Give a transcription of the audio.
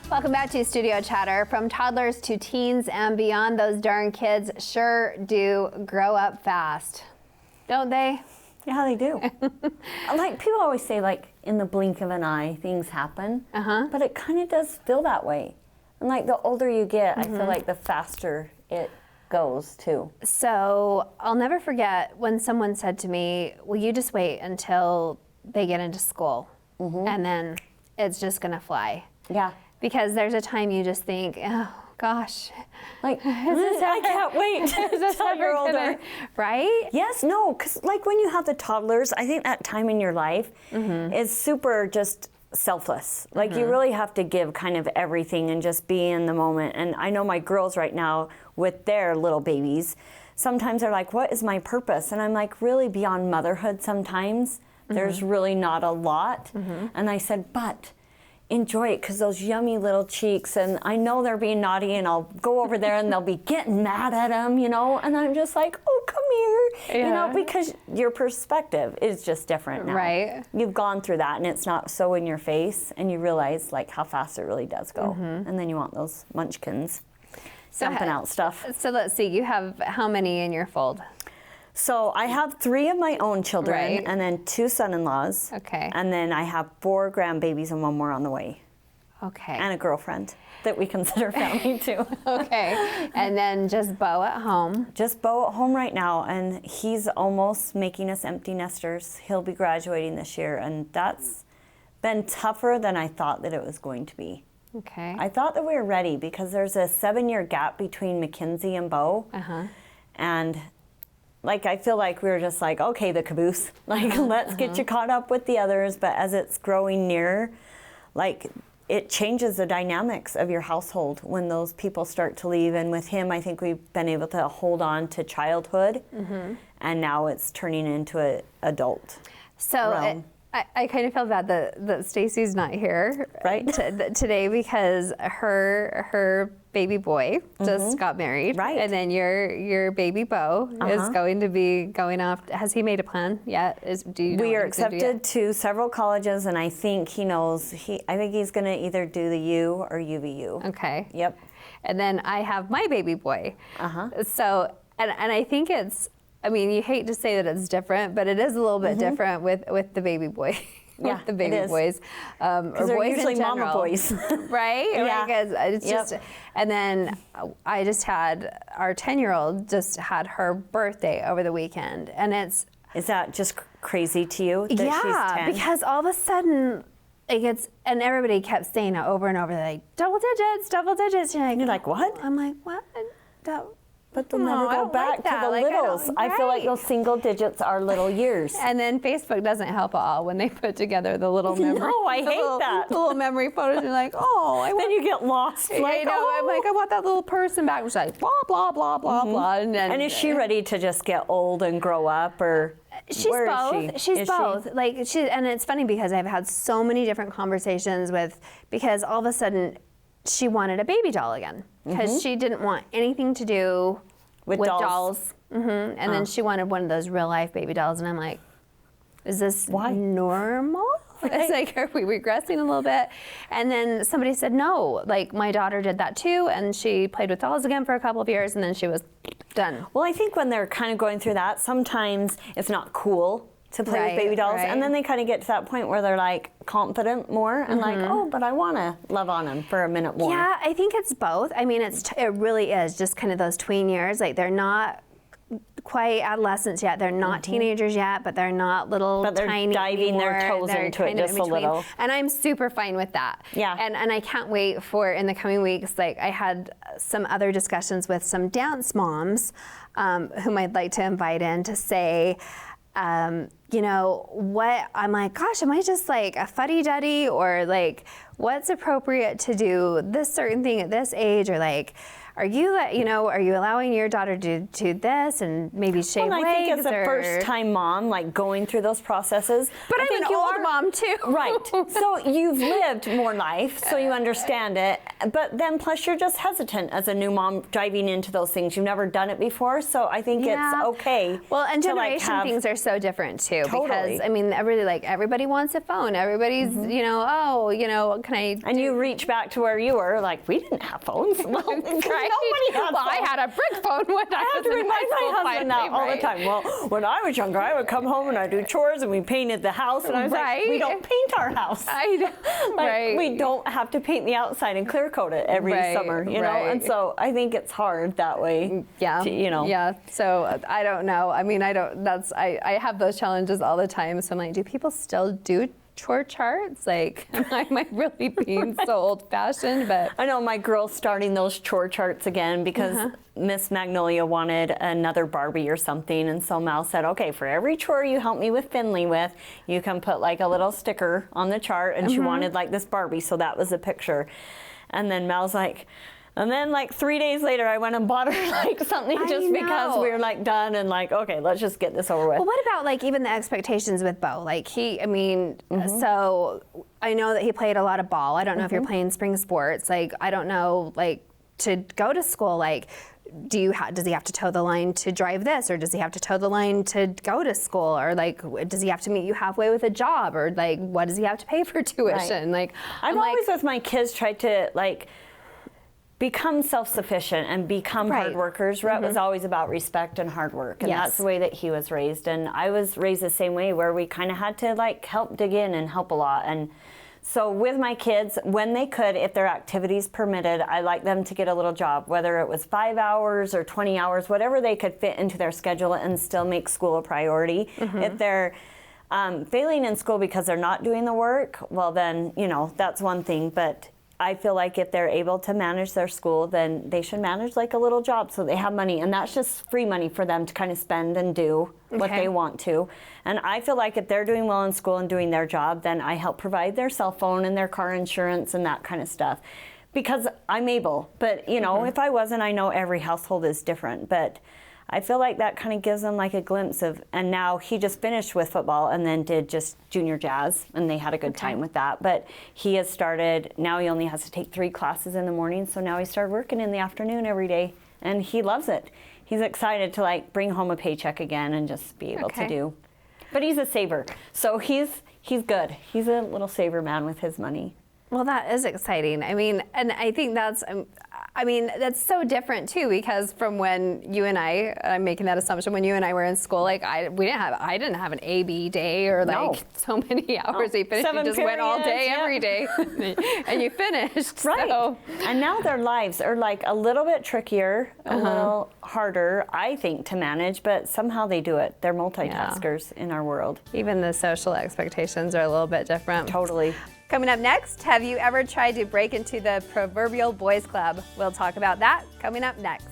Welcome back to Studio Chatter. From toddlers to teens and beyond, those darn kids sure do grow up fast, don't they? Yeah, they do. Like people always say, like in the blink of an eye, things happen. But it kind of does feel that way. And like the older you get, I feel like the faster it goes too. So I'll never forget when someone said to me, "Well, you just wait until they get into school, and then it's just gonna fly." Yeah. Because there's a time you just think, oh gosh, like I can't wait until you're older, right? Yes, no, because like when you have the toddlers, I think that time in your life is super just selfless. Like you really have to give kind of everything and just be in the moment. And I know my girls right now with their little babies, sometimes they're like, what is my purpose? And I'm like, really beyond motherhood sometimes, there's really not a lot. And I said, but enjoy it because those yummy little cheeks, and I know they're being naughty and I'll go over there and they'll be getting mad at them, you know, and I'm just like, oh, come here, you know, because your perspective is just different now. Right. You've gone through that and it's not so in your face and you realize like how fast it really does go. And then you want those munchkins dumping out stuff. So let's see, you have how many in your fold? So I have 3 of my own children and then 2 son-in-laws. Okay. And then I have 4 grandbabies and 1 more on the way. Okay. And a girlfriend that we consider family too. Okay. And then just Bo at home. Just Bo at home right now, and he's almost making us empty nesters. He'll be graduating this year, and that's been tougher than I thought that it was going to be. Okay. I thought that we were ready because there's a 7-year gap between Mackenzie and Bo. And like, I feel like we were just like, okay, the caboose, like, let's get you caught up with the others. But as it's growing nearer, like, it changes the dynamics of your household when those people start to leave. And with him, I think we've been able to hold on to childhood, and now it's turning into an adult. So I kind of feel bad that Stacy's not here today because her baby boy just got married, and then your baby Bo is going to be going off. Has he made a plan yet? We are accepted to several colleges, and I think he knows. I think he's going to either do the U or UVU. Okay. Yep. And then I have my baby boy. So and I think it's. I mean, you hate to say that it's different, but it is a little bit different with the baby boy. Yeah, the baby boys, or they're boys usually in general, mama boys, right? Yeah, because it's just. And then I just had our 10-year-old just had her birthday over the weekend, and it's. Is that just crazy to you? That yeah, she's 10? Because all of a sudden. And everybody kept saying it over and over, like double digits. You're like, what? I'm like, what? But they'll never go back to the littles. I feel like those single digits are little years. And then Facebook doesn't help at all when they put together the little memory. No, I hate that. The little memory photos. You're like, oh. Then you get lost. Like, I'm like, I want that little person back. She's like, blah, blah, blah, blah, blah. And is she ready to just get old and grow up, or? She's both. She's both. And it's funny because I've had so many different conversations because all of a sudden she wanted a baby doll again because she didn't want anything to do with dolls. And then she wanted one of those real life baby dolls, and I'm like, is this normal? It's like, are we regressing a little bit? And then somebody said, no, like my daughter did that too, and she played with dolls again for a couple of years, and then she was done. Well, I think when they're kind of going through that, sometimes it's not cool to play with baby dolls, and then they kind of get to that point where they're like confident more and like, oh, but I want to love on them for a minute more. Yeah, I think it's both. I mean, it really is just kind of those tween years. Like they're not quite adolescents yet. They're not teenagers yet, but they're not little but they're tiny diving anymore. Their toes they're into it just a little. And I'm super fine with that. Yeah. And I can't wait for in the coming weeks. Like I had some other discussions with some dance moms whom I'd like to invite in to say, you know, what I'm like, gosh, am I just like a fuddy-duddy, or like what's appropriate to do this certain thing at this age, or like, are you allowing your daughter to do this and maybe shave legs? I think as a first-time mom, like going through those processes. But I'm an old mom too. Right. So you've lived more life, so you understand it. But then plus you're just hesitant as a new mom diving into those things. You've never done it before, so I think it's okay. Well, and generation things are so different too. too. Totally. Because I mean, everybody wants a phone. Everybody's, you know, oh, you know, can I? And you reach back to where you were, like, we didn't have phones. Well, Right. nobody had Well, I phones. had a brick phone when I have to remind my husband that all the time. Well, when I was younger, I would come home and I'd do chores and we painted the house. And I was like, we don't paint our house. I know. Like, Right. we don't have to paint the outside and clear coat it every Right, summer, you know? And right. so I think it's hard that way. Yeah. To, you know. Yeah. So I don't know. I mean, I have those challenges all the time. So I'm like, do people still do chore charts? Like, am I really being so old fashioned? But I know my girl's starting those chore charts again because Miss Magnolia wanted another Barbie or something. And so Mal said, okay, for every chore you help me with Finley with, you can put like a little sticker on the chart. And she wanted like this Barbie. So that was a picture. And then Mal's like, and then like 3 days later, I went and bought her like something just because we were like done and like, okay, let's just get this over with. Well, what about like even the expectations with Bo? Like so I know that he played a lot of ball. I don't know if you're playing spring sports. Like, I don't know, like to go to school, like, does he have to toe the line to drive this, or does he have to toe the line to go to school, or like does he have to meet you halfway with a job, or like what does he have to pay for tuition? Like, I've always with my kids tried to like become self-sufficient and become hard workers. Rhett was always about respect and hard work, and that's the way that he was raised. And I was raised the same way, where we kind of had to like help dig in and help a lot. And so with my kids, when they could, if their activities permitted, I liked them to get a little job, whether it was 5 hours or 20 hours, whatever they could fit into their schedule and still make school a priority. If they're failing in school because they're not doing the work, well then, you know, that's one thing. But I feel like if they're able to manage their school, then they should manage like a little job so they have money. And that's just free money for them to kind of spend and do what they want to. And I feel like if they're doing well in school and doing their job, then I help provide their cell phone and their car insurance and that kind of stuff. Because I'm able. But, you know, if I wasn't, I know every household is different. But I feel like that kind of gives them like a glimpse of, and now he just finished with football and then did just junior jazz, and they had a good time with that. But he has started, now he only has to take 3 classes in the morning, so now he started working in the afternoon every day, and he loves it. He's excited to like bring home a paycheck again and just be able to do. But he's a saver, so he's good. He's a little saver man with his money. Well, that is exciting. I mean, and I think that's so different too, because from when you and I'm making that assumption, when you and I were in school, like I didn't have an AB day or like so many hours. You finished, you just went all day, every day, and you finished. Right. So. And now their lives are like a little bit trickier, a little harder, I think, to manage, but somehow they do it. They're multitaskers in our world. Even the social expectations are a little bit different. Totally. Coming up next, have you ever tried to break into the proverbial boys club? We'll talk about that coming up next.